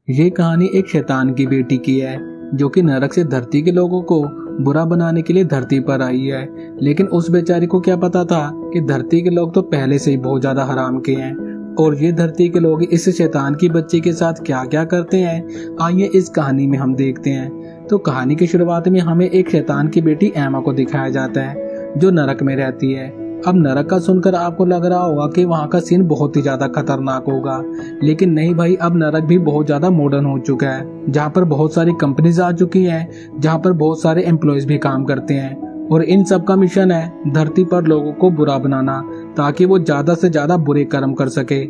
ये कहानी एक शैतान की बेटी की है जो कि नरक से धरती के लोगों को बुरा बनाने के लिए धरती पर आई है। लेकिन उस बेचारी को क्या पता था कि धरती के लोग तो पहले से ही बहुत ज्यादा हराम के हैं और ये धरती के लोग इस शैतान की बच्ची के साथ क्या क्या करते हैं, आइए इस कहानी में हम देखते हैं। तो कहानी की शुरुआत में हमें एक शैतान की बेटी एमा को दिखाया जाता है जो नरक में रहती है। अब नरक का सुनकर आपको लग रहा होगा कि वहाँ का सीन बहुत ही ज्यादा खतरनाक होगा, लेकिन नहीं भाई, अब नरक भी बहुत ज्यादा मॉडर्न हो चुका है जहाँ पर बहुत सारी कंपनीज आ चुकी हैं, जहाँ पर बहुत सारे एम्प्लॉयज भी काम करते हैं और इन सब का मिशन है धरती पर लोगों को बुरा बनाना ताकि वो ज्यादा से ज्यादा बुरे कर्म कर सके।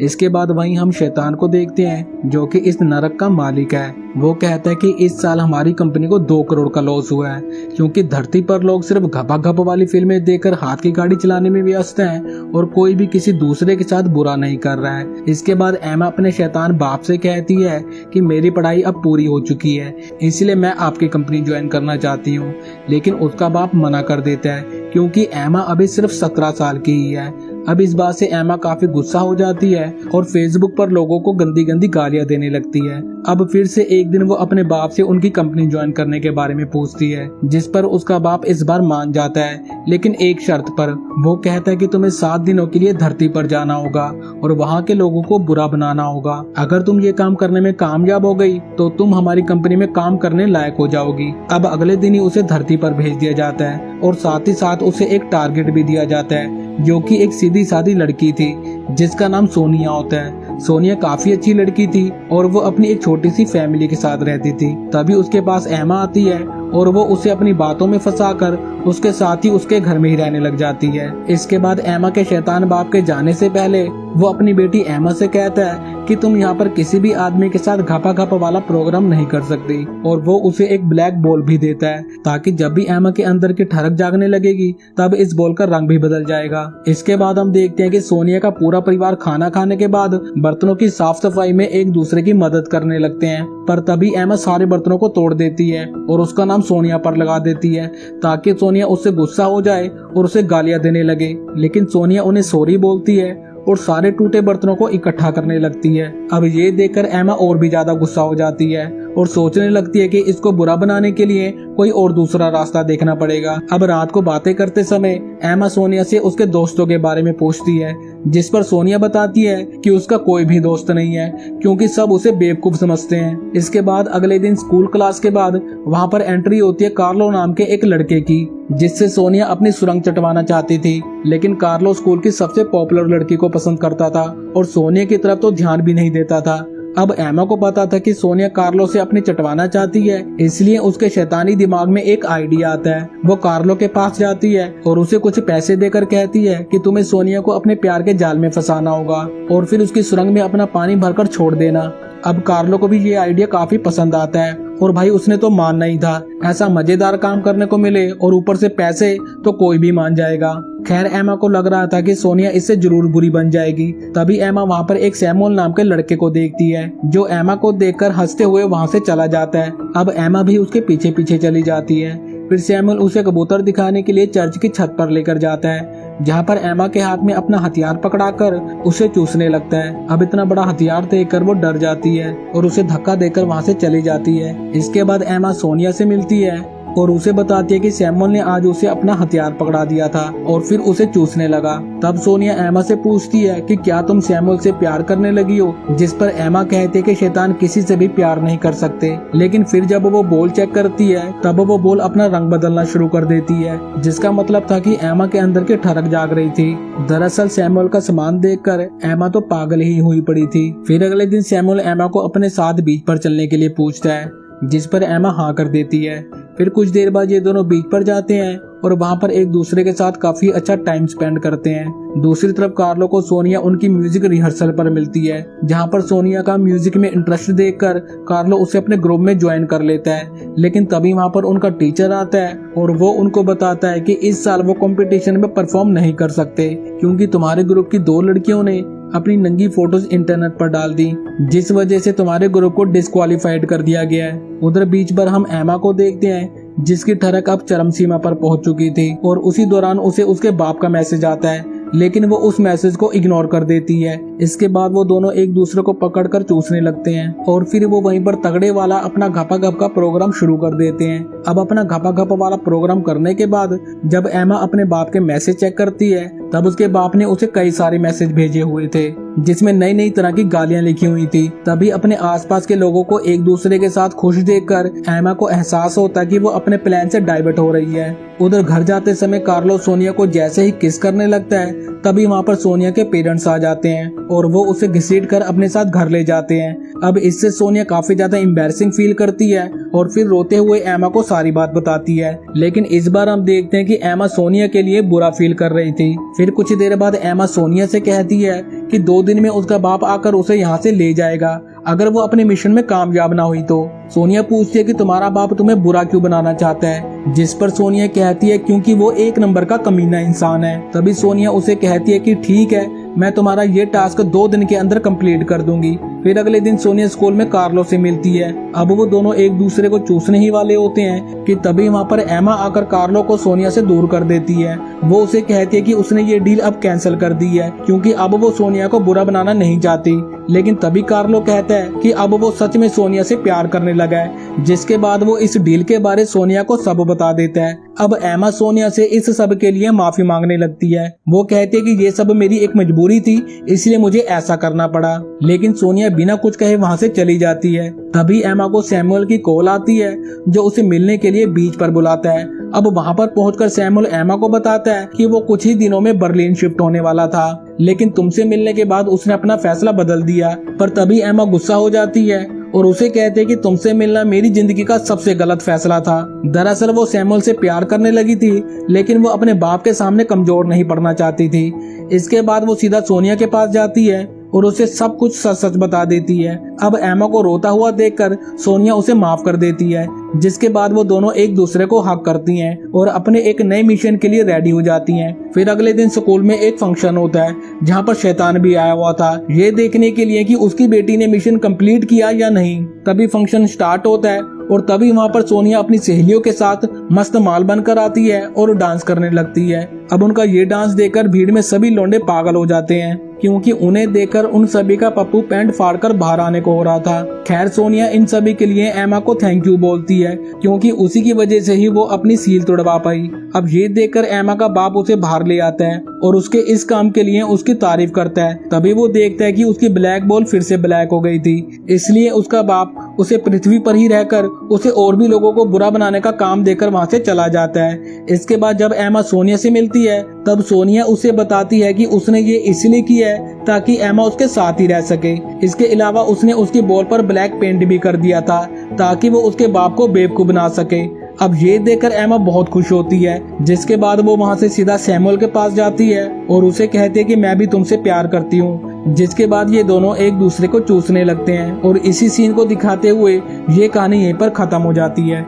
इसके बाद वहीं हम शैतान को देखते हैं जो कि इस नरक का मालिक है। वो कहता है कि इस साल हमारी कंपनी को 2 करोड़ का लॉस हुआ है क्योंकि धरती पर लोग सिर्फ घपा घप वाली फिल्में देखकर हाथ की गाड़ी चलाने में व्यस्त हैं और कोई भी किसी दूसरे के साथ बुरा नहीं कर रहा है। इसके बाद एमा अपने शैतान बाप से कहती है कि मेरी पढ़ाई अब पूरी हो चुकी है, इसलिए मैं आपकी कंपनी ज्वाइन करना चाहती हूँ। लेकिन उसका बाप मना कर देता है क्योंकि एमा अभी सिर्फ 17 साल की ही है। अब इस बात से एमा काफी गुस्सा हो जाती है और फेसबुक पर लोगों को गंदी गंदी गालियां देने लगती है। अब फिर से एक दिन वो अपने बाप से उनकी कंपनी ज्वाइन करने के बारे में पूछती है, जिस पर उसका बाप इस बार मान जाता है, लेकिन एक शर्त पर। वो कहता है कि तुम्हें 7 दिनों के लिए धरती पर जाना होगा और वहाँ के लोगों को बुरा बनाना होगा। अगर तुम ये काम करने में कामयाब हो गई तो तुम हमारी कंपनी में काम करने लायक हो जाओगी। अब अगले दिन ही उसे धरती पर भेज दिया जाता है और साथ ही साथ उसे एक टारगेट भी दिया जाता है जो कि एक सीधी सादी लड़की थी जिसका नाम सोनिया होता है। सोनिया काफी अच्छी लड़की थी और वो अपनी एक छोटी सी फैमिली के साथ रहती थी। तभी उसके पास एमा आती है और वो उसे अपनी बातों में फंसाकर उसके साथ ही उसके घर में ही रहने लग जाती है। इसके बाद एमा के शैतान बाप के जाने से पहले वो अपनी बेटी एमा से कहता है कि तुम यहाँ पर किसी भी आदमी के साथ घपा घपा वाला प्रोग्राम नहीं कर सकती और वो उसे एक ब्लैक बॉल भी देता है ताकि जब भी एमा के अंदर की ठरक जागने लगेगी तब इस बॉल का रंग भी बदल जाएगा। इसके बाद हम देखते हैं कि सोनिया का पूरा परिवार खाना खाने के बाद बर्तनों की साफ सफाई में एक दूसरे की मदद करने लगते हैं, पर तभी एमा सारे बर्तनों को तोड़ देती है और उसका नाम सोनिया पर लगा देती है ताकि सोनिया उससे गुस्सा हो जाए और उसे गालियां देने लगे। लेकिन सोनिया उन्हें सॉरी बोलती है और सारे टूटे बर्तनों को इकट्ठा करने लगती है। अब ये देखकर एमा और भी ज्यादा गुस्सा हो जाती है और सोचने लगती है कि इसको बुरा बनाने के लिए कोई और दूसरा रास्ता देखना पड़ेगा। अब रात को बातें करते समय एमा सोनिया से उसके दोस्तों के बारे में पूछती है, जिस पर सोनिया बताती है कि उसका कोई भी दोस्त नहीं है क्योंकि सब उसे बेवकूफ समझते हैं। इसके बाद अगले दिन स्कूल क्लास के बाद वहाँ पर एंट्री होती है कार्लो नाम के एक लड़के की, जिससे सोनिया अपनी सुरंग चटवाना चाहती थी। लेकिन कार्लो स्कूल की सबसे पॉपुलर लड़की को पसंद करता था और सोनिया की तरफ तो ध्यान भी नहीं देता था। अब एमा को पता था कि सोनिया कार्लो से अपनी चटवाना चाहती है, इसलिए उसके शैतानी दिमाग में एक आइडिया आता है। वो कार्लो के पास जाती है और उसे कुछ पैसे देकर कहती है कि तुम्हें सोनिया को अपने प्यार के जाल में फंसाना होगा और फिर उसकी सुरंग में अपना पानी भरकर छोड़ देना। अब कार्लो को भी ये आइडिया काफी पसंद आता है और भाई उसने तो मानना ही था, ऐसा मजेदार काम करने को मिले और ऊपर से पैसे तो कोई भी मान जाएगा। खैर एमा को लग रहा था कि सोनिया इससे जरूर बुरी बन जाएगी। तभी एमा वहाँ पर एक सैमुअल नाम के लड़के को देखती है जो एमा को देखकर हंसते हुए वहाँ से चला जाता है। अब एमा भी उसके पीछे पीछे चली जाती है। फिर सैमुअल उसे कबूतर दिखाने के लिए चर्च की छत पर लेकर जाता है जहाँ पर एमा के हाथ में अपना हथियार पकड़ाकर उसे चूसने लगता है। अब इतना बड़ा हथियार देखकर वो डर जाती है और उसे धक्का देकर वहाँ से चली जाती है। इसके बाद एमा सोनिया से मिलती है और उसे बताती है कि सैमुअल ने आज उसे अपना हथियार पकड़ा दिया था और फिर उसे चूसने लगा। तब सोनिया एमा से पूछती है कि क्या तुम सैमुअल से प्यार करने लगी हो, जिस पर एमा कहती है कि शैतान किसी से भी प्यार नहीं कर सकते। लेकिन फिर जब वो बॉल चेक करती है तब वो बॉल अपना रंग बदलना शुरू कर देती है, जिसका मतलब था कि एमा के अंदर की ठरक जाग रही थी। दरअसल सैमुअल का सामान देखकर एमा तो पागल ही हुई पड़ी थी। फिर अगले दिन सैमुअल एमा को अपने साथ बीच पर चलने के लिए पूछता है, जिस पर एमा हाँ कर देती है। फिर कुछ देर बाद ये दोनों बीच पर जाते हैं और वहाँ पर एक दूसरे के साथ काफी अच्छा टाइम स्पेंड करते हैं। दूसरी तरफ कार्लो को सोनिया उनकी म्यूजिक रिहर्सल पर मिलती है, जहाँ पर सोनिया का म्यूजिक में इंटरेस्ट देखकर कार्लो उसे अपने ग्रुप में ज्वाइन कर लेता है। लेकिन तभी वहाँ पर उनका टीचर आता है और वो उनको बताता है कि इस साल वो कंपटीशन में परफॉर्म नहीं कर सकते क्योंकि तुम्हारे ग्रुप की 2 लड़कियों ने अपनी नंगी फोटोज इंटरनेट पर डाल दी, जिस वजह से तुम्हारे ग्रुप को डिस्क्वालीफाइड कर दिया गया है। उधर बीच पर हम एमा को देखते हैं जिसकी ठरक अब चरम सीमा पर पहुंच चुकी थी और उसी दौरान उसे उसके बाप का मैसेज आता है लेकिन वो उस मैसेज को इग्नोर कर देती है। इसके बाद वो दोनों एक दूसरे को पकड़कर चूसने लगते हैं और फिर वो वहीं पर तगड़े वाला अपना घपा-घप का प्रोग्राम शुरू कर देते हैं। अब अपना घपा-घप वाला प्रोग्राम करने के बाद जब एमा अपने बाप के मैसेज चेक करती है तब उसके बाप ने उसे कई सारे मैसेज भेजे हुए थे जिसमें नई नई तरह की गालियां लिखी हुई थी। तभी अपने आसपास के लोगों को एक दूसरे के साथ खुश देखकर एमा को एहसास होता कि वो अपने प्लान से डाइवर्ट हो रही है। उधर घर जाते समय कार्लो सोनिया को जैसे ही किस करने लगता है तभी वहाँ पर सोनिया के पेरेंट्स आ जाते हैं और वो उसे घसीट कर अपने साथ घर ले जाते हैं। अब इससे सोनिया काफी ज्यादा एम्बैरसिंग फील करती है और फिर रोते हुए एमा को सारी बात बताती है। लेकिन इस बार हम देखते हैं कि एमा सोनिया के लिए बुरा फील कर रही थी। फिर कुछ देर बाद एमा सोनिया से कहती है कि 2 दिन में उसका बाप आकर उसे यहाँ से ले जाएगा अगर वो अपने मिशन में कामयाब ना हुई तो। सोनिया पूछती है कि तुम्हारा बाप तुम्हें बुरा क्यों बनाना चाहता है, जिस पर सोनिया कहती है क्योंकि वो 1 नंबर का कमीना इंसान है। तभी सोनिया उसे कहती है कि ठीक है, मैं तुम्हारा ये टास्क 2 दिन के अंदर कंप्लीट कर दूंगी। फिर अगले दिन सोनिया स्कूल में कार्लो से मिलती है। अब वो दोनों एक दूसरे को चूसने ही वाले होते हैं कि तभी वहाँ पर एमा आकर कार्लो को सोनिया से दूर कर देती है। वो उसे कहती है कि उसने ये डील अब कैंसिल कर दी है क्योंकि अब वो सोनिया को बुरा बनाना नहीं चाहती। लेकिन तभी कार्लो कहता है कि अब वो सच में सोनिया से प्यार करने लगा है, जिसके बाद वो इस डील के बारे सोनिया को सब बता देता है। अब एमा सोनिया से इस सब के लिए माफी मांगने लगती है। वो कहती है कि ये सब मेरी एक मजबूरी थी, इसलिए मुझे ऐसा करना पड़ा। लेकिन सोनिया बिना कुछ कहे वहाँ से चली जाती है। तभी एमा को सैमुअल की कॉल आती है जो उसे मिलने के लिए बीच पर बुलाता है। अब वहाँ पर पहुंचकर सैमुअल एमा को बताता है कि वो कुछ ही दिनों में बर्लिन शिफ्ट होने वाला था, लेकिन तुमसे मिलने के बाद उसने अपना फैसला बदल दिया। पर तभी एमा गुस्सा हो जाती है और उसे कहते हैं कि तुमसे मिलना मेरी जिंदगी का सबसे गलत फैसला था। दरअसल वो सैमुअल से प्यार करने लगी थी, लेकिन वो अपने बाप के सामने कमजोर नहीं पड़ना चाहती थी। इसके बाद वो सीधा सोनिया के पास जाती है और उसे सब कुछ सच सच बता देती है। अब एमा को रोता हुआ देखकर सोनिया उसे माफ कर देती है, जिसके बाद वो दोनों एक दूसरे को हक करती हैं और अपने एक नए मिशन के लिए रेडी हो जाती हैं। फिर अगले दिन स्कूल में एक फंक्शन होता है जहाँ पर शैतान भी आया हुआ था, ये देखने के लिए कि उसकी बेटी ने मिशन कंप्लीट किया या नहीं। तभी फंक्शन स्टार्ट होता है और तभी वहाँ पर सोनिया अपनी सहेलियों के साथ मस्त माल बनकर आती है और डांस करने लगती है। अब उनका ये डांस देखकर भीड़ में सभी लौंडे पागल हो जाते हैं क्योंकि उन्हें देखकर उन सभी का पप्पू पैंट फाड़कर बाहर आने को हो रहा था। खैर सोनिया इन सभी के लिए एमा को थैंक यू बोलती है क्योंकि उसी की वजह से ही वो अपनी सील तोड़वा पाई। अब ये देखकर एमा का बाप उसे बाहर ले आता है और उसके इस काम के लिए उसकी तारीफ करता है। तभी वो देखता है कि उसकी ब्लैक बॉल फिर से ब्लैक हो गई थी, इसलिए उसका बाप उसे पृथ्वी पर ही रहकर उसे और भी लोगों को बुरा बनाने का काम देकर वहाँ से चला जाता है। इसके बाद जब एमा सोनिया से मिलती है तब सोनिया उसे बताती है कि उसने ये इसलिए किया है ताकि एमा उसके साथ ही रह सके। इसके अलावा उसने उसकी बॉल पर ब्लैक पेंट भी कर दिया था ताकि वो उसके बाप को बेवकूफ बना सके। अब ये देखकर एमा बहुत खुश होती है, जिसके बाद वो वहाँ से सीधा सैमुअल के पास जाती है और उसे कहती है कि मैं भी तुमसे प्यार करती हूँ। जिसके बाद ये दोनों एक दूसरे को चूसने लगते हैं और इसी सीन को दिखाते हुए ये कहानी यहीं पर खत्म हो जाती है।